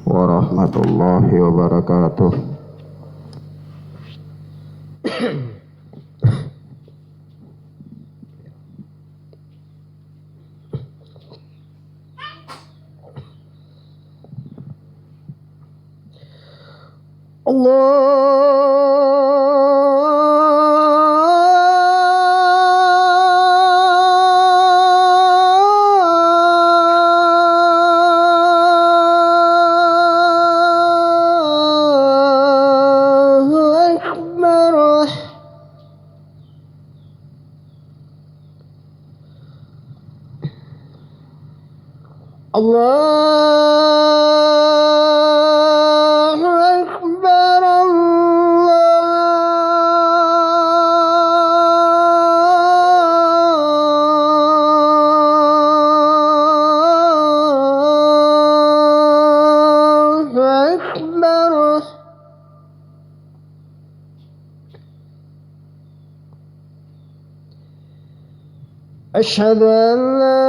warahmatullahi wabarakatuh. أشهد أن لا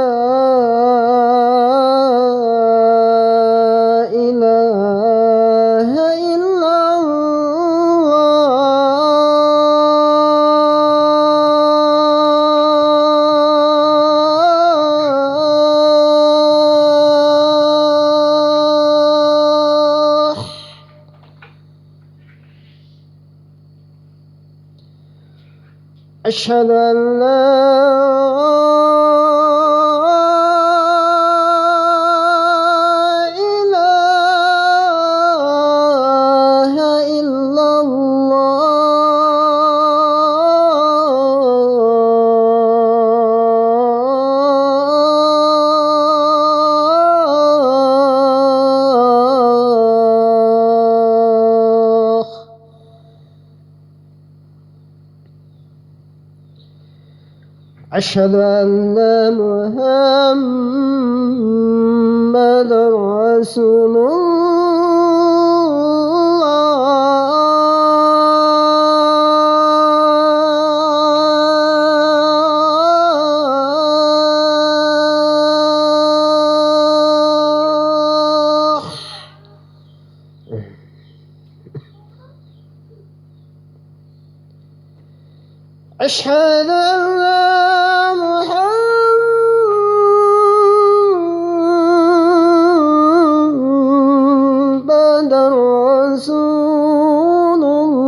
إله إلا الله. أشهد أن لا أشهد أن محمدا رسول الله. أشهد أن محمدا رسول الله.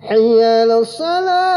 حي على الصلاة.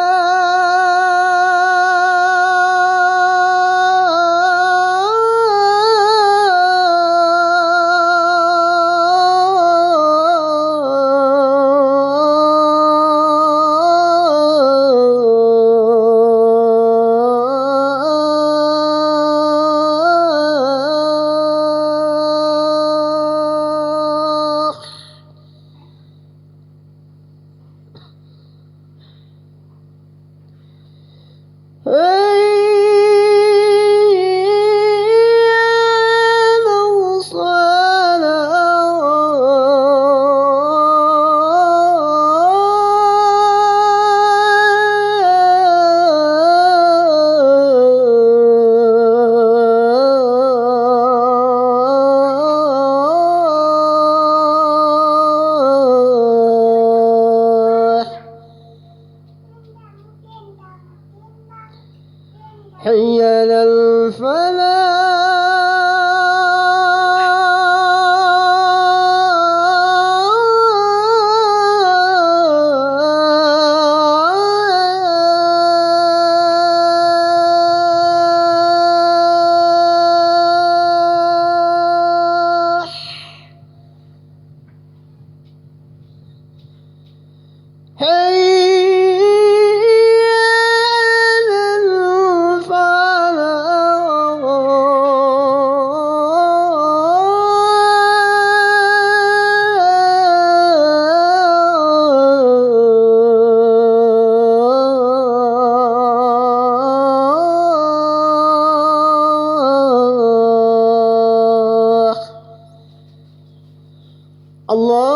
الله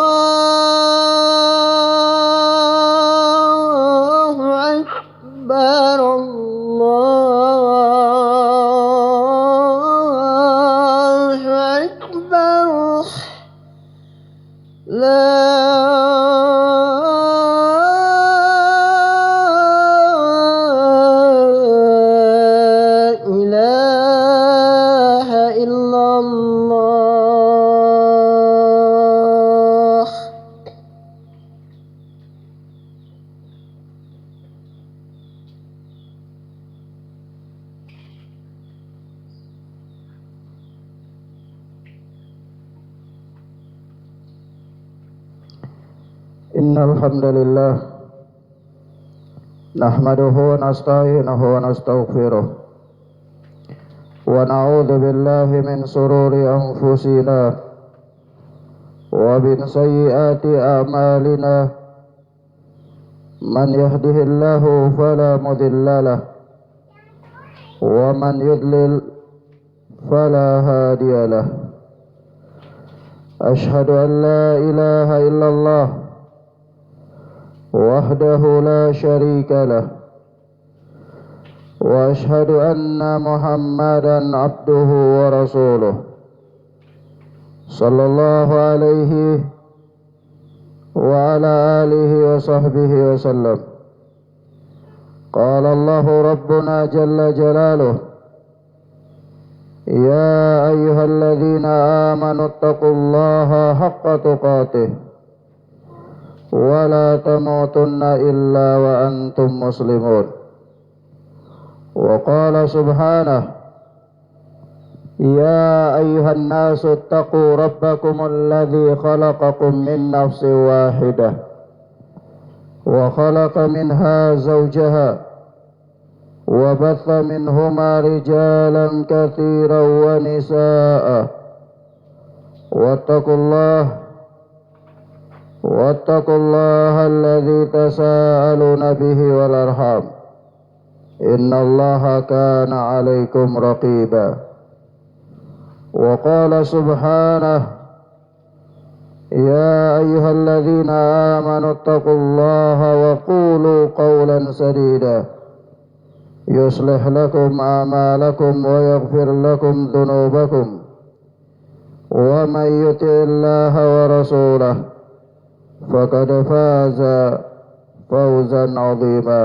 أكبر الله أكبر لا إله إلا الله. Innal hamdalillah nahmaduhu wa nasta'inuhu wa nastaghfiruh wa na'udzu billahi min sururi anfusina wa min sayyiati a'malina man yahdihillahu fala mudilla lahu wa man yudlil fala hadiya lahu. Ashhadu an la ilaha illallah وحده لا شريك له وأشهد أن محمدا عبده ورسوله صلى الله عليه وعلى آله وصحبه وسلم. قال الله ربنا جل جلاله يا أيها الذين آمنوا اتقوا الله حق تقاته ولا تموتن إلا وأنتم مسلمون. وقال سبحانه يا أيها الناس اتقوا ربكم الذي خلقكم من نفس واحدة وخلق منها زوجها وبث منهما رجالا كثيرا ونساء واتقوا الله الذي تساءلون به والأرحام إن الله كان عليكم رقيبا. وقال سبحانه يا أيها الذين آمنوا اتقوا الله وقولوا قولا سديدا يصلح لكم أعمالكم ويغفر لكم ذنوبكم ومن يطع الله ورسوله فقد فاز فوزا عظيما.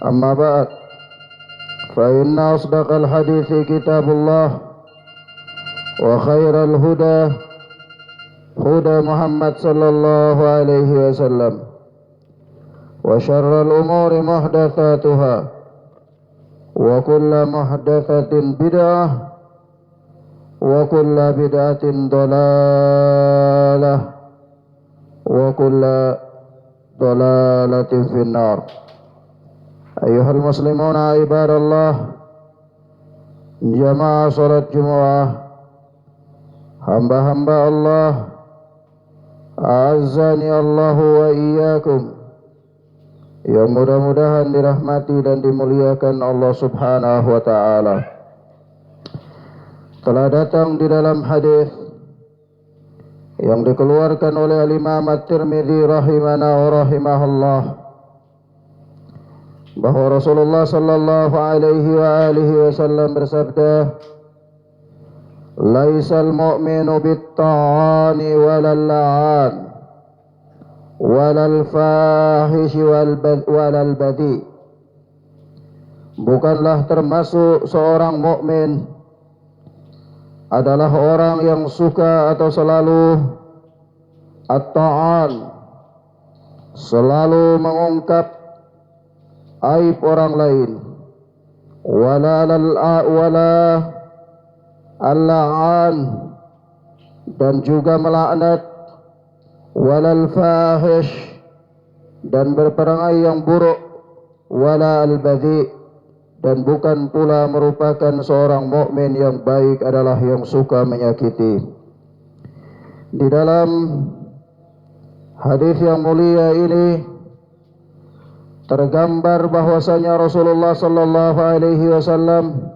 أما بعد فإن أصدق الحديث كتاب الله وخير الهدى هدى محمد صلى الله عليه وسلم وشر الأمور محدثاتها وكل محدثة بدعة وكل بدعة ضلالة وكل ضلالة في النار. أيها المسلمون عباد الله jamaah salat Jumat, hamba-hamba Allah, azani Allah wa iyyakum, yang mudah-mudahan dirahmati dan dimuliakan Allah Subhanahu wa taala. Telah datang di dalam hadis yang dikeluarkan oleh Imam At-Tirmidzi rahimana wa rahimahullah bahwa Rasulullah sallallahu alaihi wa alihi wasallam bersabda, "Laisal mu'minu bit-ta'ani walal la'an walal fahish walal badi." Bukanlah termasuk seorang mukmin adalah orang yang suka atau selalu at-ta'an, selalu mengungkap aib orang lain, wala al-la'an, dan juga melaknat, walal fahish, dan berperangai yang buruk, wala al-badhi, dan bukan pula merupakan seorang mukmin yang baik adalah yang suka menyakiti. Di dalam hadis yang mulia ini tergambar bahwasanya Rasulullah sallallahu alaihi wasallam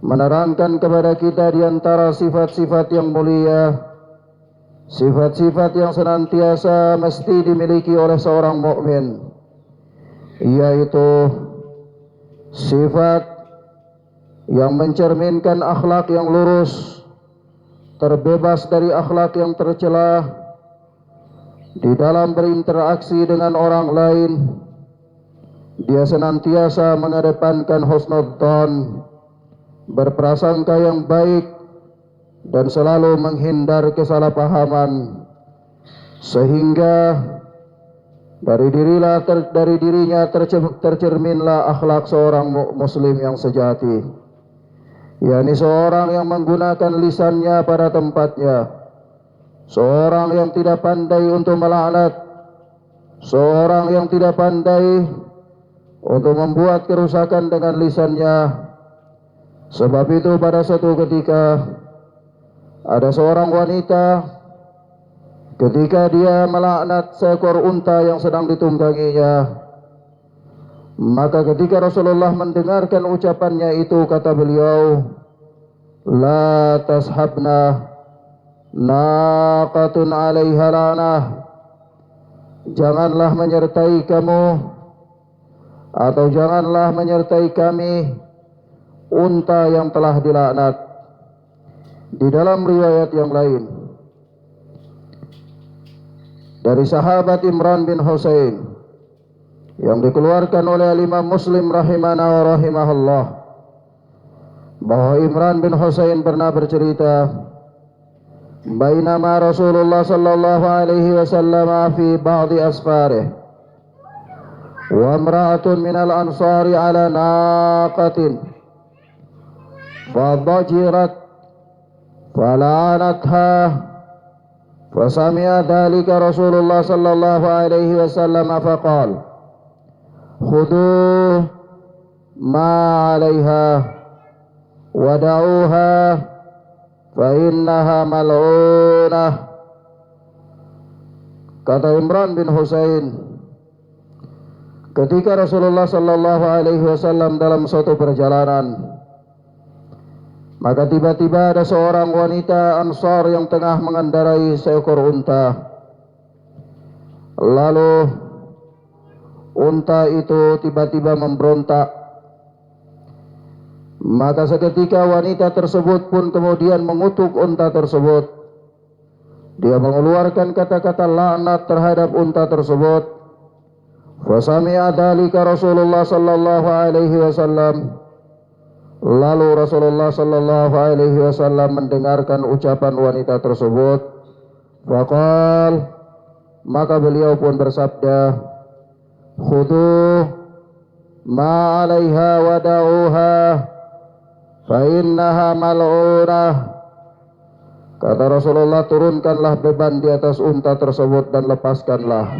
menerangkan kepada kita di antara sifat-sifat yang mulia sifat-sifat yang senantiasa mesti dimiliki oleh seorang mukmin, yaitu sifat yang mencerminkan akhlak yang lurus, terbebas dari akhlak yang tercela di dalam berinteraksi dengan orang lain. Dia senantiasa mengedepankan husnudzon, berprasangka yang baik, dan selalu menghindar kesalahpahaman, sehingga dari dirinya tercerminlah akhlak seorang muslim yang sejati, yakni seorang yang menggunakan lisannya pada tempatnya, seorang yang tidak pandai untuk melaknat, seorang yang tidak pandai untuk membuat kerusakan dengan lisannya. Sebab itu pada suatu ketika ada seorang wanita, ketika dia melaknat seekor unta yang sedang ditungganginya, maka ketika Rasulullah mendengarkan ucapannya itu, kata beliau, la tashabna naqatun 'alaiha la'nah, janganlah menyertai kamu atau janganlah menyertai kami unta yang telah dilaknat. Di dalam riwayat yang lain dari sahabat Imran bin Husain yang dikeluarkan oleh Imam Muslim rahimana wa rahimahullah, bahwa Imran bin Husain pernah bercerita, bainama Rasulullah sallallahu alaihi wasallam fi ba'di asfarih wa imra'atun minal ansari ala naqatin fadajirat fala'anatha fasami'a dhalika Rasulullah sallallahu alaihi wasallam faqala khuduh ma 'alaiha wada'uha fa innaha mal'unah. Kata Imran bin Husain, ketika Rasulullah sallallahu alaihi wasallam dalam suatu perjalanan, maka tiba-tiba ada seorang wanita Ansar yang tengah mengendarai seekor unta. Lalu unta itu tiba-tiba memberontak. Maka seketika wanita tersebut pun kemudian mengutuk unta tersebut. Dia mengeluarkan kata-kata laknat terhadap unta tersebut. Fasami'a dzalika Rasulullah sallallahu alaihi wasallam. Lalu Rasulullah sallallahu alaihi wasallam mendengarkan ucapan wanita tersebut. Faqal, maka beliau pun bersabda, khuduh ma 'alaiha wada'uha fa innaha mal'unah. Kata Rasulullah, turunkanlah beban di atas unta tersebut dan lepaskanlah,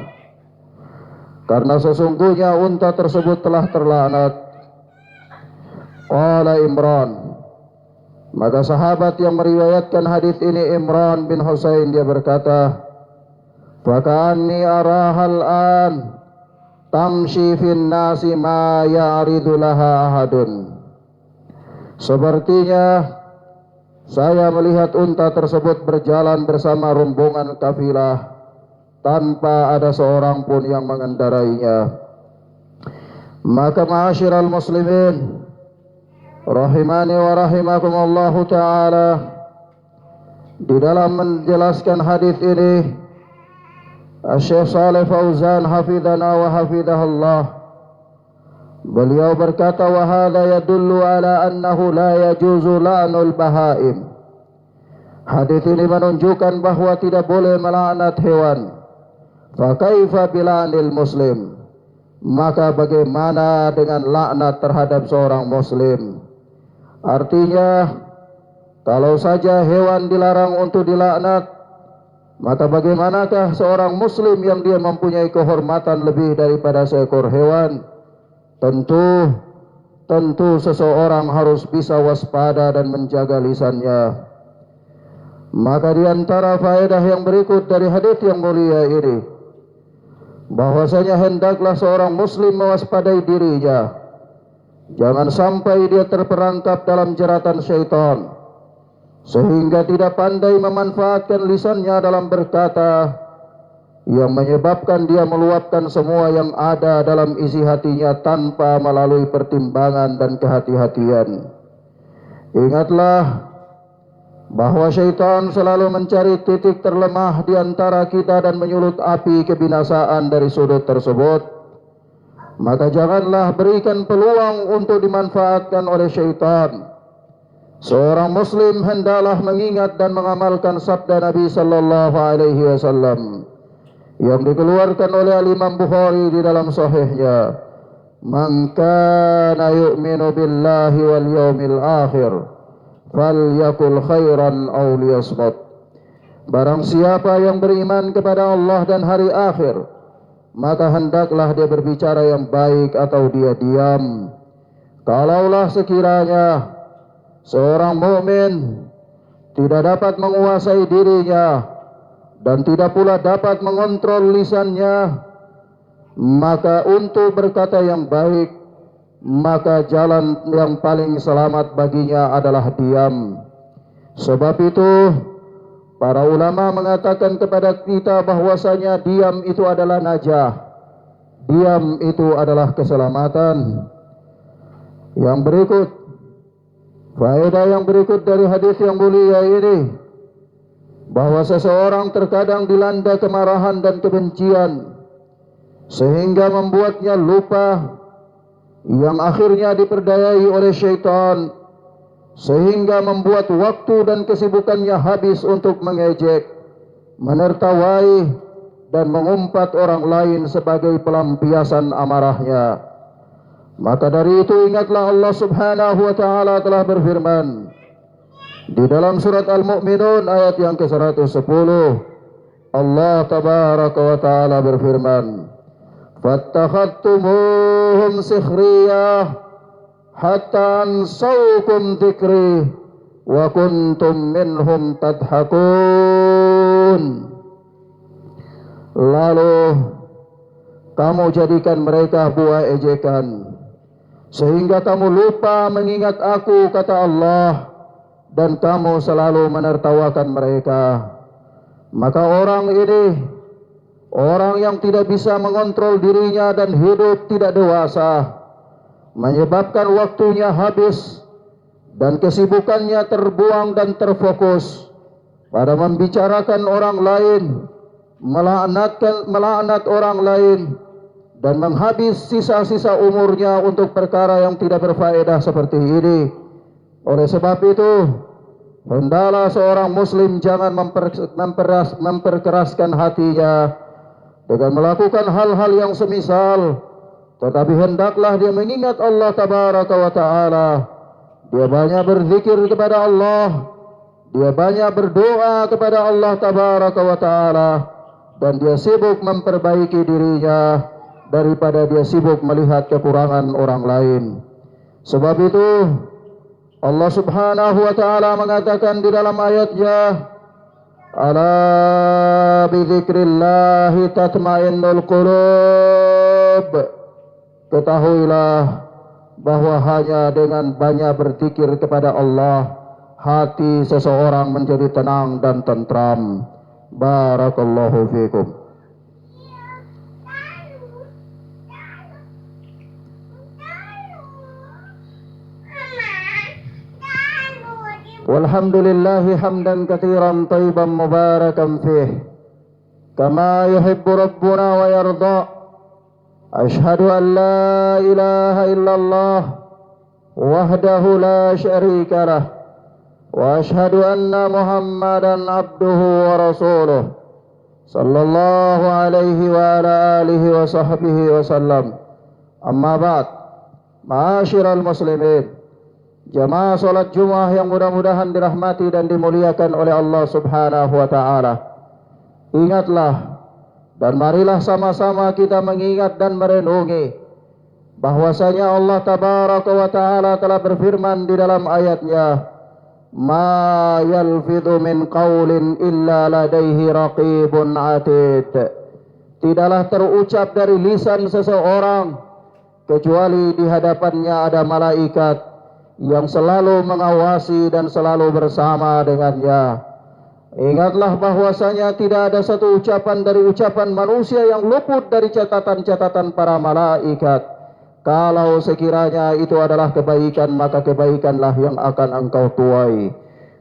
karena sesungguhnya unta tersebut telah terlaknat. Qala Imran, maka sahabat yang meriwayatkan hadis ini Imran bin Husain, dia berkata, faka'anni arahal an tamshi fin nasi ma ya'ridu laha ahadun. Sepertinya saya melihat unta tersebut berjalan bersama rombongan kafilah tanpa ada seorang pun yang mengendarainya. Maka ma'asyiral muslimin rahimani wa rahimakumullahu ta'ala, di dalam menjelaskan hadis ini Syekh Shalih Fauzan hafidhana wa hafidhahullah, beliau berkata, wa hadha yadullu ala annahu la yajuzu la'nul bahaim. Hadis ini menunjukkan bahwa tidak boleh melaknat hewan. Fa kaifa bila'nil muslim, maka bagaimana dengan laknat terhadap seorang muslim? Artinya, kalau saja hewan dilarang untuk dilaknat, maka bagaimanakah seorang muslim yang dia mempunyai kehormatan lebih daripada seekor hewan? Tentu seseorang harus bisa waspada dan menjaga lisannya. Maka di antara faedah yang berikut dari hadis yang mulia ini, bahwasanya hendaklah seorang muslim mewaspadai dirinya, jangan sampai dia terperangkap dalam jeratan syaitan, sehingga tidak pandai memanfaatkan lisannya dalam berkata, yang menyebabkan dia meluapkan semua yang ada dalam isi hatinya tanpa melalui pertimbangan dan kehati-hatian. Ingatlah bahwa syaitan selalu mencari titik terlemah di antara kita dan menyulut api kebinasaan dari sudut tersebut. Maka janganlah berikan peluang untuk dimanfaatkan oleh syaitan. Seorang muslim hendaklah mengingat dan mengamalkan sabda Nabi sallallahu alaihi wasallam yang dikeluarkan oleh Imam Bukhari di dalam sahihnya, "Man kana yu'minu billahi wal yawmil akhir falyakul khairan aw liyasmut." Barang siapa yang beriman kepada Allah dan hari akhir, maka hendaklah dia berbicara yang baik atau dia diam. Kalaulah sekiranya seorang mukmin tidak dapat menguasai dirinya dan tidak pula dapat mengontrol lisannya, maka untuk berkata yang baik, maka jalan yang paling selamat baginya adalah diam. Sebab itu para ulama mengatakan kepada kita bahwasanya diam itu adalah najah, diam itu adalah keselamatan. Yang berikut, faedah yang berikut dari hadis yang mulia ini, bahwa seseorang terkadang dilanda kemarahan dan kebencian sehingga membuatnya lupa, yang akhirnya diperdayai oleh syaitan sehingga membuat waktu dan kesibukannya habis untuk mengejek, menertawai dan mengumpat orang lain sebagai pelampiasan amarahnya. Maka dari itu ingatlah Allah Subhanahu wa taala telah berfirman di dalam surat Al-Mu'minun ayat yang ke-110. Allah tabaraka wa ta'ala berfirman, "Fattakhadtumuhum sikhriyah hatta ansawkum dzikri wa kuntum minhum tadhakun." Lalu kamu jadikan mereka buah ejekan sehingga kamu lupa mengingat aku, kata Allah, dan kamu selalu menertawakan mereka. Maka orang ini, orang yang tidak bisa mengontrol dirinya dan hidup tidak dewasa, menyebabkan waktunya habis dan kesibukannya terbuang dan terfokus pada membicarakan orang lain, melaknat orang lain, dan menghabis sisa-sisa umurnya untuk perkara yang tidak berfaedah seperti ini. Oleh sebab itu, hendaklah seorang muslim jangan memperkeraskan hatinya dengan melakukan hal-hal yang semisal, tetapi hendaklah dia mengingat Allah tabaraka wa ta'ala. Dia banyak berzikir kepada Allah, dia banyak berdoa kepada Allah tabaraka wa ta'ala, dan dia sibuk memperbaiki dirinya daripada dia sibuk melihat kekurangan orang lain. Sebab itu Allah Subhanahu wa ta'ala mengatakan di dalam ayatnya, "Ala bidzikrillahi tatmainnul qulub." Ketahuilah bahwa hanya dengan banyak berzikir kepada Allah, hati seseorang menjadi tenang dan tentram. Barakallahu fikum. Walhamdulillahi hamdan katsiran thayyiban mubarakan fih kama yuhibbu rabbuna wa yarda. Ashhadu an la ilaha illallah wahdahu la syarika lah, wa ashhadu anna Muhammadan abduhu wa rasuluh sallallahu alaihi wa ala alihi wa sahbihi wa sallam. Amma ba'd, ma'asyiral muslimin, jamaah salat Jumat yang mudah-mudahan dirahmati dan dimuliakan oleh Allah Subhanahu wa ta'ala. Ingatlah dan marilah sama-sama kita mengingat dan merenungi bahwasanya Allah tabaraka wa ta'ala telah berfirman di dalam ayatnya, "Ma yalfidhu min qawlin illa ladaihi raqibun atid." Tidaklah terucap dari lisan seseorang kecuali di hadapannya ada malaikat yang selalu mengawasi dan selalu bersama dengannya. Ingatlah bahwasanya tidak ada satu ucapan dari ucapan manusia yang luput dari catatan-catatan para malaikat. Kalau sekiranya itu adalah kebaikan, maka kebaikanlah yang akan engkau tuai.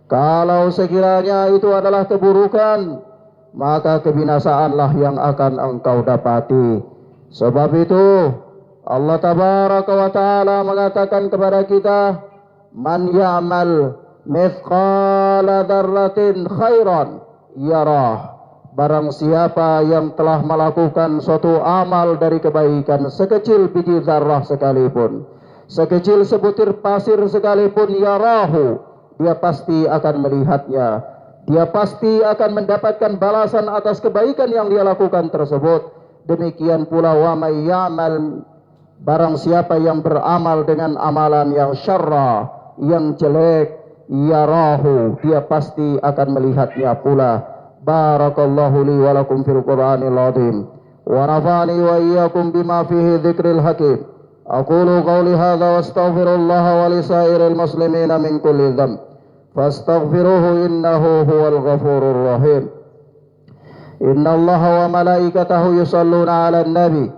Kalau sekiranya itu adalah keburukan, maka kebinasaanlah yang akan engkau dapati. Sebab itu Allah Tabaraka wa Ta'ala mengatakan kepada kita, man ya'mal mithqala dzarratin khairan yarah. Barang siapa yang telah melakukan suatu amal dari kebaikan sekecil biji zarrah sekalipun, sekecil sebutir pasir sekalipun, yarahu, dia pasti akan melihatnya. Dia pasti akan mendapatkan balasan atas kebaikan yang dia lakukan tersebut. Demikian pula wa may ya'mal, barang siapa yang beramal dengan amalan yang syarra, yang jelek, yarahu, dia pasti akan melihatnya pula. Barakallahu li wa lakum fil Qur'anil azim wa nafa'ani wa iyyakum bima fihi dzikril hakim. Aqulu qawli hadza wa astaghfirullaha wa li sairil muslimina min kulli dhanb fastaghfiruhu innahu huwal ghafurur rahim. Innallaha wa malaikatahu yusalluna 'alan nabi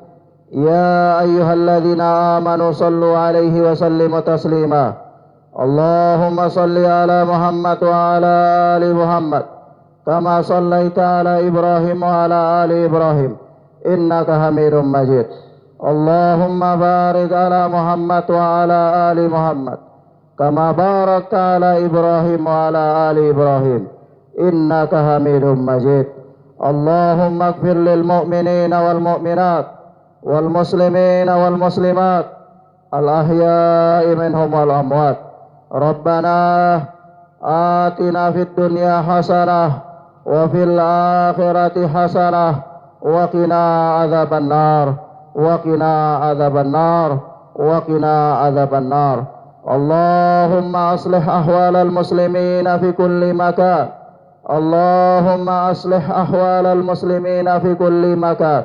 ya ayyuhalladzina amanu sallu 'alaihi wa sallimu taslima. Allahumma salli 'ala Muhammad wa 'ala ali Muhammad kama sallaita 'ala Ibrahim wa 'ala ali Ibrahim innaka Hamidum Majid. Allahumma barik 'ala Muhammad wa 'ala ali Muhammad kama barakta 'ala Ibrahim wa 'ala ali Ibrahim innaka Hamidum Majid. Allahumma ighfir lil mu'minina wal mu'minat wal muslimina wal muslimat al ahya'i minhum wal amwat. Rabbana atina fid dunya hasanah wa fil akhirati hasanah wa qina adzaban nar wa qina adzaban nar wa qina adzaban nar. Allahumma aslih ahwalal muslimina fi kulli makan. Allahumma aslih ahwalal muslimina fi kulli makan.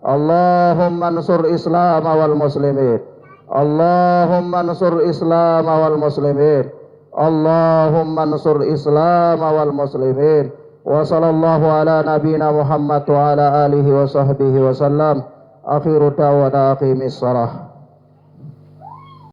Allahumma ansur Islam wal muslimin. Allahumma ansur Islam wal muslimin. Allahumma ansur Islam wal muslimin. Wa sallallahu ala nabina Muhammad wa ala alihi wa sahbihi wa sallam. Akhiru da'wana aqimis salah.